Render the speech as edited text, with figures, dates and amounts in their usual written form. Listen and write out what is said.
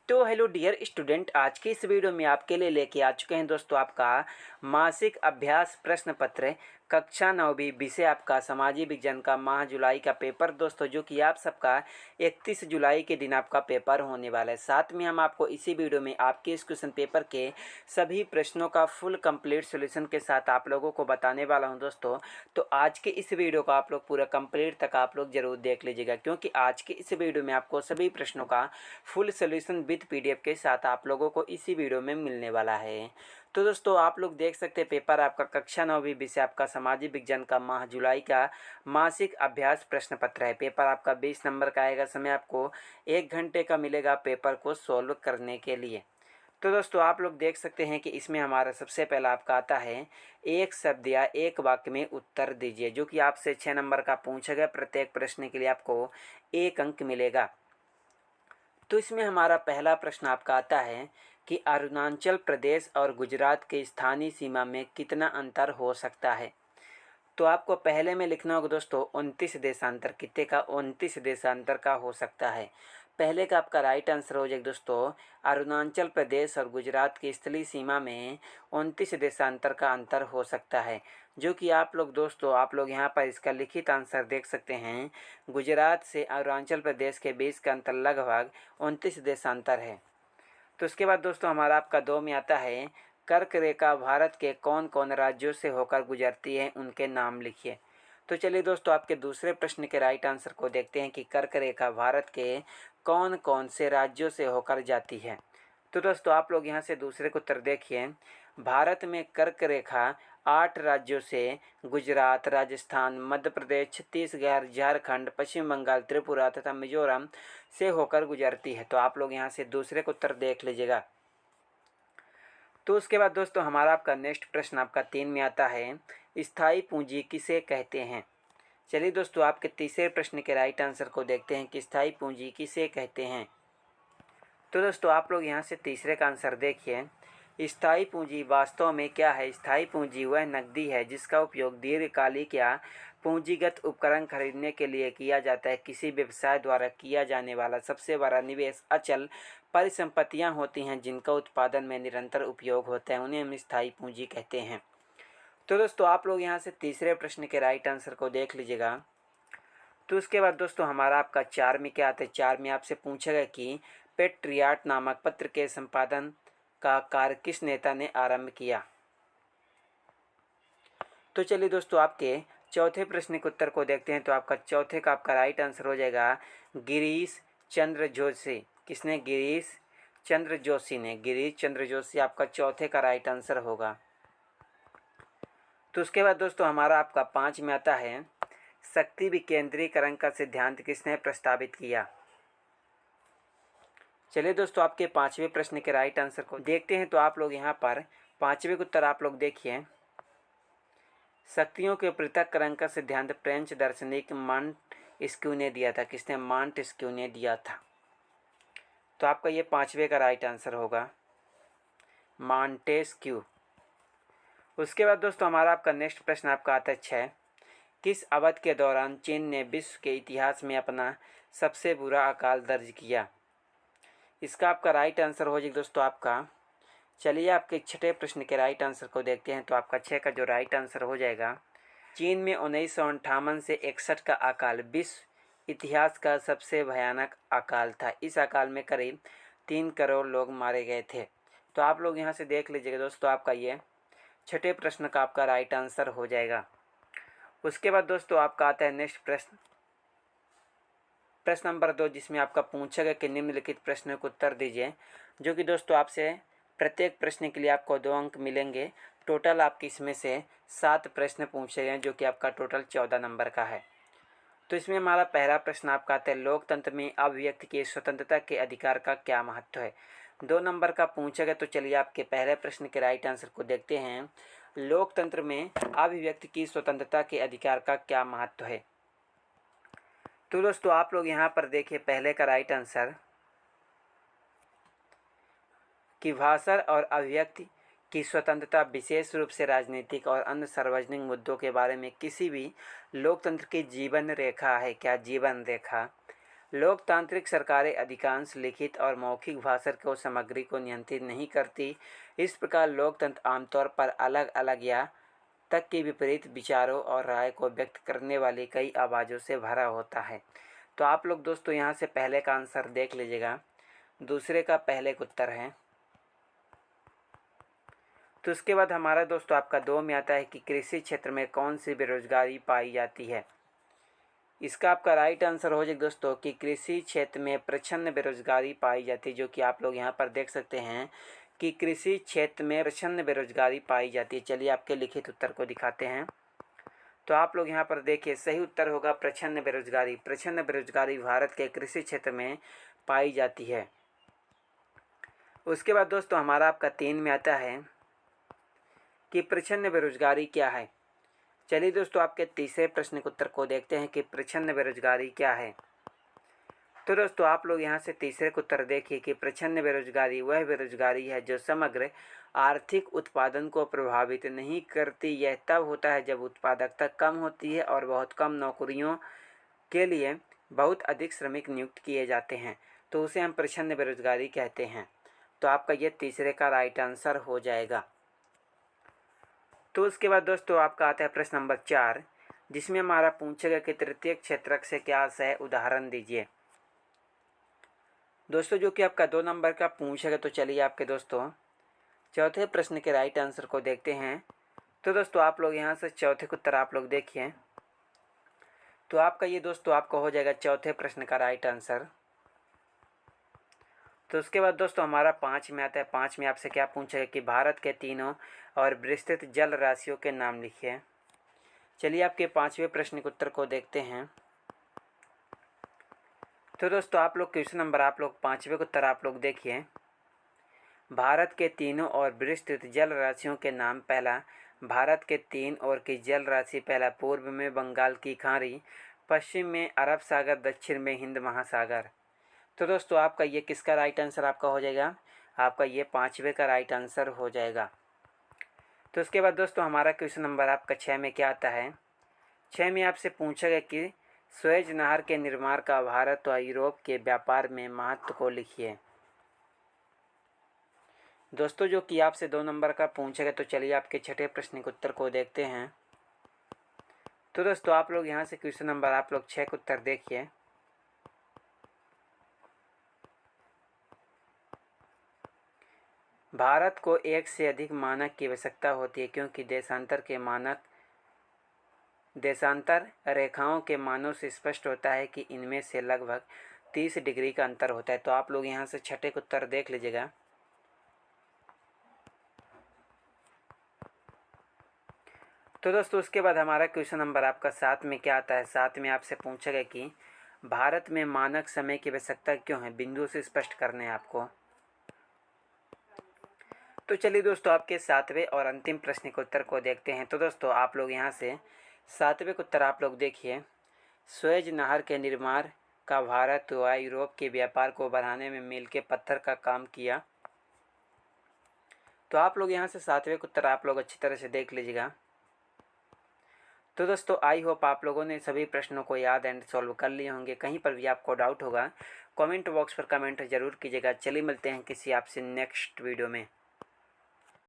तो hello dear student, आज की इस वीडियो में आपके लिए लेके आ चुके हैं दोस्तों आपका मासिक अभ्यास प्रश्न पत्र कक्षा 9वीं विषय आपका सामाजिक विज्ञान का माह जुलाई का पेपर दोस्तों, जो कि आप सबका 31 जुलाई के दिन आपका पेपर होने वाला है। साथ में हम आपको इसी वीडियो में आपके इस क्वेश्चन पेपर के सभी प्रश्नों का फुल कंप्लीट सॉल्यूशन के साथ आप लोगों को बताने वाला हूं दोस्तों। तो आज के इस वीडियो को आप लोग पूरा कंप्लीट तक आप लोग जरूर देख लीजिएगा, क्योंकि आज के इस वीडियो में आपको सभी प्रश्नों का फुल सोल्यूशन विद पीडीएफ के साथ आप लोगों को इसी वीडियो में मिलने वाला है। तो दोस्तों आप लोग देख सकते हैं पेपर आपका कक्षा 9वीं विषय आपका सामाजिक विज्ञान का माह जुलाई का मासिक अभ्यास प्रश्न पत्र है। पेपर आपका 20 नंबर का आएगा। समय आपको 1 घंटे का मिलेगा पेपर को सॉल्व करने के लिए। तो दोस्तों आप लोग देख सकते हैं कि इसमें हमारा सबसे पहला आपका आता है एक शब्द या एक वाक्य में उत्तर दीजिए, जो कि आपसे 6 नंबर का पूछा गया। प्रत्येक प्रश्न के लिए आपको 1 अंक मिलेगा। तो इसमें हमारा पहला प्रश्न आपका आता है कि अरुणाचल प्रदेश और गुजरात के स्थानीय सीमा में कितना अंतर हो सकता है। तो आपको पहले में लिखना होगा दोस्तों 29 देशांतर। कितने का? 29 देशांतर का हो सकता है। पहले का आपका राइट आंसर हो जाएगा दोस्तों, अरुणाचल प्रदेश और गुजरात की स्थलीय सीमा में 29 देशांतर का अंतर हो सकता है, जो कि आप लोग दोस्तों आप लोग यहाँ पर इसका लिखित आंसर देख सकते हैं। गुजरात से अरुणाचल प्रदेश के बीच का अंतर लगभग 29 देशांतर है। तो उसके बाद दोस्तों हमारा आपका 2 में आता है कर्क रेखा भारत के कौन कौन राज्यों से होकर गुजरती है, उनके नाम लिखिए। तो चलिए दोस्तों आपके दूसरे प्रश्न के राइट आंसर को देखते हैं कि कर्क रेखा भारत के कौन कौन से राज्यों से होकर जाती है। तो दोस्तों आप लोग यहाँ से दूसरे को उत्तर देखिए। भारत में कर्क रेखा 8 राज्यों से गुजरात, राजस्थान, मध्य प्रदेश, छत्तीसगढ़, झारखंड, पश्चिम बंगाल, त्रिपुरा तथा मिजोरम से होकर गुजरती है। तो आप लोग यहाँ से दूसरे को उत्तर देख लीजिएगा। तो उसके बाद दोस्तों हमारा आपका नेक्स्ट प्रश्न आपका 3 में आता है स्थायी पूंजी किसे कहते हैं। चलिए दोस्तों आपके तीसरे प्रश्न के राइट आंसर को देखते हैं कि स्थायी पूंजी किसे कहते हैं। तो दोस्तों आप लोग यहाँ से तीसरे का आंसर देखिए। स्थायी पूंजी वास्तव में क्या है? स्थायी पूंजी वह नकदी है जिसका उपयोग दीर्घकालिक या पूंजीगत उपकरण खरीदने के लिए किया जाता है। किसी व्यवसाय द्वारा किया जाने वाला सबसे बड़ा निवेश अचल परिसंपत्तियां होती हैं जिनका उत्पादन में निरंतर उपयोग होता है, उन्हें हम स्थायी पूंजी कहते हैं। तो दोस्तों आप लोग यहाँ से तीसरे प्रश्न के राइट आंसर को देख लीजिएगा। तो उसके बाद दोस्तों हमारा आपका 4 में क्या आता है। 4 में आपसे पूछेगा कि पेट्रियाट नामक पत्र के संपादन का कार्य किस नेता ने आरंभ किया। तो चलिए दोस्तों आपके चौथे प्रश्न के उत्तर को देखते हैं। तो आपका चौथे का आपका राइट आंसर हो जाएगा गिरीश चंद्र जोशी। किसने? गिरीश चंद्र जोशी ने। गिरीश चंद्र जोशी आपका चौथे का राइट आंसर होगा। तो उसके बाद दोस्तों हमारा आपका 5 में आता है शक्ति विकेंद्रीकरण का सिद्धांत किसने प्रस्तावित किया। चलिए दोस्तों आपके 5वें प्रश्न के राइट आंसर को देखते हैं। तो आप लोग यहाँ पर 5वें का उत्तर आप लोग देखिए। शक्तियों के पृथक्करण का सिद्धांत फ्रेंच दार्शनिक मॉन्टेस्क्यू ने दिया था। किसने? मॉन्टेस्क्यू ने दिया था। तो आपका ये 5वें का राइट आंसर होगा, मॉन्टेस्क्यू। उसके बाद दोस्तों हमारा आपका नेक्स्ट प्रश्न आपका आता है 6। किस अवधि के दौरान चीन ने विश्व के इतिहास में अपना सबसे बुरा अकाल दर्ज किया। इसका आपका राइट आंसर हो जाएगा दोस्तों आपका। चलिए आपके छठे प्रश्न के राइट आंसर को देखते हैं। तो आपका 6 का जो राइट आंसर हो जाएगा, चीन में 1958 से 61 का अकाल विश्व इतिहास का सबसे भयानक अकाल था। इस अकाल में करीब 3 करोड़ लोग मारे गए थे। तो आप लोग यहाँ से देख लीजिएगा दोस्तों, आपका ये छठे प्रश्न का आपका राइट आंसर हो जाएगा। उसके बाद दोस्तों आपका आता है नेक्स्ट प्रश्न, प्रश्न नंबर 2, जिसमें आपका पूछा गया कि निम्नलिखित प्रश्न को उत्तर दीजिए, जो कि दोस्तों आपसे प्रत्येक प्रश्न के लिए आपको 2 अंक मिलेंगे। टोटल आपके इसमें से 7 प्रश्न पूछे गए हैं, जो कि आपका टोटल 14 नंबर का है। तो इसमें हमारा पहला प्रश्न आपका आता है लोकतंत्र में अभिव्यक्ति की स्वतंत्रता के अधिकार का क्या महत्व है। 2 नंबर का पूछा गया। तो चलिए आपके पहले प्रश्न के राइट आंसर को देखते हैं। लोकतंत्र में अभिव्यक्ति की स्वतंत्रता के अधिकार का क्या महत्व है। तो दोस्तों आप लोग यहाँ पर देखिए पहले का राइट आंसर कि भाषा और अभिव्यक्ति की स्वतंत्रता विशेष रूप से राजनीतिक और अन्य सार्वजनिक मुद्दों के बारे में किसी भी लोकतंत्र की जीवन रेखा है। क्या? जीवन रेखा। लोकतांत्रिक सरकारें अधिकांश लिखित और मौखिक भाषा को सामग्री को नियंत्रित नहीं करती। इस प्रकार लोकतंत्र आमतौर पर अलग अलग या तक के विपरीत विचारों और राय को व्यक्त करने वाली कई आवाज़ों से भरा होता है। तो आप लोग दोस्तों यहाँ से पहले का आंसर देख लीजिएगा, दूसरे का पहले का उत्तर है। तो उसके बाद हमारा दोस्तों आपका 2 में आता है कि कृषि क्षेत्र में कौन सी बेरोजगारी पाई जाती है। इसका आपका राइट आंसर हो जाएगा दोस्तों कि कृषि क्षेत्र में प्रच्छन्न बेरोजगारी पाई जाती है, जो कि आप लोग यहाँ पर देख सकते हैं कि कृषि क्षेत्र में प्रच्छन्न बेरोजगारी पाई जाती है। चलिए आपके लिखित उत्तर को दिखाते हैं। तो आप लोग यहाँ पर देखिए, सही उत्तर होगा प्रच्छन्न बेरोजगारी। प्रच्छन्न बेरोजगारी भारत के कृषि क्षेत्र में पाई जाती है। उसके बाद दोस्तों हमारा आपका 3 में आता है कि प्रच्छन्न बेरोजगारी क्या है। चलिए दोस्तों आपके तीसरे प्रश्न के उत्तर को देखते हैं कि प्रच्छन्न बेरोजगारी क्या है। तो दोस्तों आप लोग यहाँ से तीसरे का उत्तर देखिए कि प्रच्छन्न बेरोजगारी वह बेरोजगारी है जो समग्र आर्थिक उत्पादन को प्रभावित नहीं करती। यह तब होता है जब उत्पादकता कम होती है और बहुत कम नौकरियों के लिए बहुत अधिक श्रमिक नियुक्त किए जाते हैं, तो उसे हम प्रच्छन्न बेरोजगारी कहते हैं। तो आपका ये तीसरे का राइट आंसर हो जाएगा। तो उसके बाद दोस्तों आपका आता है प्रश्न नंबर 4, जिसमें हमारा पूछेगा कि तृतीयक क्षेत्रक से क्या सह उदाहरण दीजिए। दोस्तों जो कि आपका 2 नंबर का पूछेगा, तो चलिए आपके दोस्तों चौथे प्रश्न के राइट आंसर को देखते हैं। तो दोस्तों आप लोग यहाँ से चौथे का उत्तर आप लोग देखिए, तो आपका ये दोस्तों आपका हो जाएगा चौथे प्रश्न का राइट आंसर। तो उसके बाद दोस्तों हमारा 5 में आता है। 5 में आपसे क्या पूछेगा कि भारत के तीनों और विस्तृत जल राशियों के नाम लिखिए। चलिए आपके 5वें प्रश्न के उत्तर को देखते हैं। तो दोस्तों आप लोग क्वेश्चन नंबर आप लोग 5वें का उत्तर आप लोग देखिए, भारत के तीनों और विस्तृत जल राशियों के नाम। पहला, भारत के 3 और की जल राशि। पहला, पूर्व में बंगाल की खाड़ी, पश्चिम में अरब सागर, दक्षिण में हिंद महासागर। तो दोस्तों आपका ये किसका राइट आंसर आपका हो जाएगा, आपका ये 5वें का राइट आंसर हो जाएगा। तो उसके बाद दोस्तों हमारा क्वेश्चन नंबर आपका 6 में क्या आता है। 6 में आपसे पूछेगा कि सुएज नहर के निर्माण का भारत और यूरोप के व्यापार में महत्व को लिखिए। दोस्तों जो कि आपसे 2 नंबर का पूछेगा, तो चलिए आपके छठे प्रश्न के उत्तर को देखते हैं। तो दोस्तों आप लोग यहाँ से क्वेश्चन नंबर आप लोग 6 का उत्तर देखिए। भारत को एक से अधिक मानक की आवश्यकता होती है, क्योंकि देशांतर रेखाओं के मानों से स्पष्ट होता है कि इनमें से लगभग 30 डिग्री का अंतर होता है। तो आप लोग यहाँ से छठे का उत्तर देख लीजिएगा। तो दोस्तों उसके बाद हमारा क्वेश्चन नंबर आपका 7 में क्या आता है। 7 में आपसे पूछेगा कि भारत में मानक समय की आवश्यकता क्यों है, बिंदु से स्पष्ट करने हैं आपको। तो चलिए दोस्तों आपके 7वें और अंतिम प्रश्न के उत्तर को देखते हैं। तो दोस्तों आप लोग यहाँ से 7वें का उत्तर आप लोग देखिए, सुएज नहर के निर्माण का भारत व यूरोप के व्यापार को बढ़ाने में मील के पत्थर का काम किया। तो आप लोग यहाँ से 7वें का उत्तर आप लोग अच्छी तरह से देख लीजिएगा। तो दोस्तों आई होप आप लोगों ने सभी प्रश्नों को याद एंड सॉल्व कर लिए होंगे। कहीं पर भी आपको डाउट होगा कमेंट बॉक्स पर कमेंट जरूर कीजिएगा। चलिए मिलते हैं किसी आपसे नेक्स्ट वीडियो में।